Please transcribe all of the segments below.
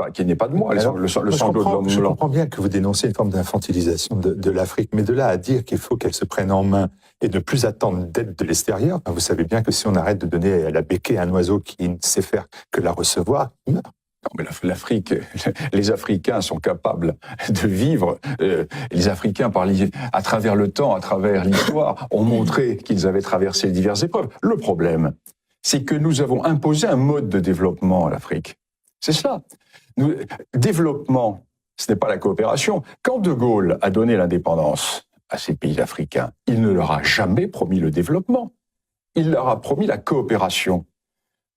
qu'il n'y ait pas de moi, Alors, le sanglot de l'homme je blanc. comprends bien que vous dénoncez une forme d'infantilisation de l'Afrique, mais de là à dire qu'il faut qu'elle se prenne en main et ne plus attendre d'aide de l'extérieur, vous savez bien que si on arrête de donner la béquille à un oiseau qui ne sait faire que la recevoir, il meurt. Non, mais l'Afrique, les Africains sont capables de vivre. Les Africains, à travers le temps, à travers l'histoire, ont montré qu'ils avaient traversé diverses épreuves. Le problème, c'est que nous avons imposé un mode de développement à l'Afrique. C'est cela. Développement, ce n'est pas la coopération. Quand De Gaulle a donné l'indépendance à ces pays africains, il ne leur a jamais promis le développement. Il leur a promis la coopération.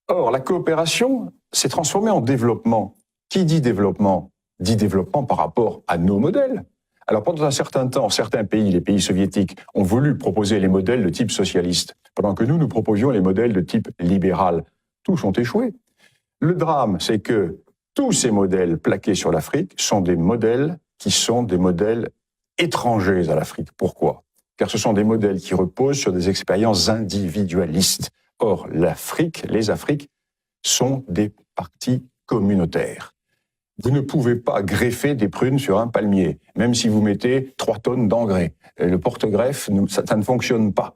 Or, la coopération s'est transformée en développement. Qui dit développement par rapport à nos modèles. Alors, pendant un certain temps, certains pays, les pays soviétiques, ont voulu proposer les modèles de type socialiste, pendant que nous proposions les modèles de type libéral. Tous ont échoué. Le drame, c'est que tous ces modèles plaqués sur l'Afrique sont des modèles qui sont des modèles étrangers à l'Afrique. Pourquoi ? Car ce sont des modèles qui reposent sur des expériences individualistes. Or, les Afriques sont des partis communautaires. Vous ne pouvez pas greffer des prunes sur un palmier, même si vous mettez 3 tonnes d'engrais. Le porte-greffe, ça ne fonctionne pas.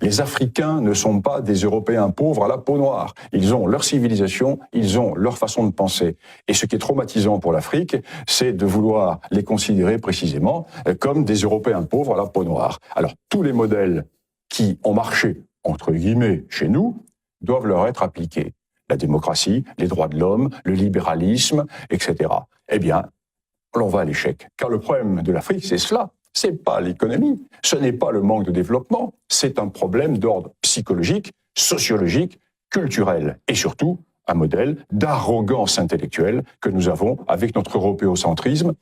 Les Africains ne sont pas des Européens pauvres à la peau noire. Ils ont leur civilisation, ils ont leur façon de penser. Et ce qui est traumatisant pour l'Afrique, c'est de vouloir les considérer précisément comme des Européens pauvres à la peau noire. Alors, tous les modèles qui ont marché, entre guillemets, chez nous, doivent leur être appliqués. La démocratie, les droits de l'homme, le libéralisme, etc. Eh bien, on va à l'échec. Car le problème de l'Afrique, c'est cela. C'est pas l'économie, ce n'est pas le manque de développement, c'est un problème d'ordre psychologique, sociologique, culturel et surtout un modèle d'arrogance intellectuelle que nous avons avec notre européocentrisme,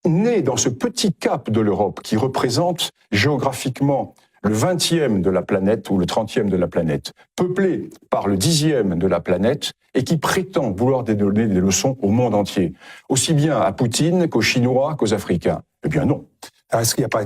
né dans ce petit cap de l'Europe qui représente géographiquement le 20e de la planète ou le 30e de la planète, peuplé par le 10e de la planète et qui prétend vouloir donner des leçons au monde entier, aussi bien à Poutine qu'aux Chinois qu'aux Africains. Eh bien non. Est-ce qu'il n'y a pas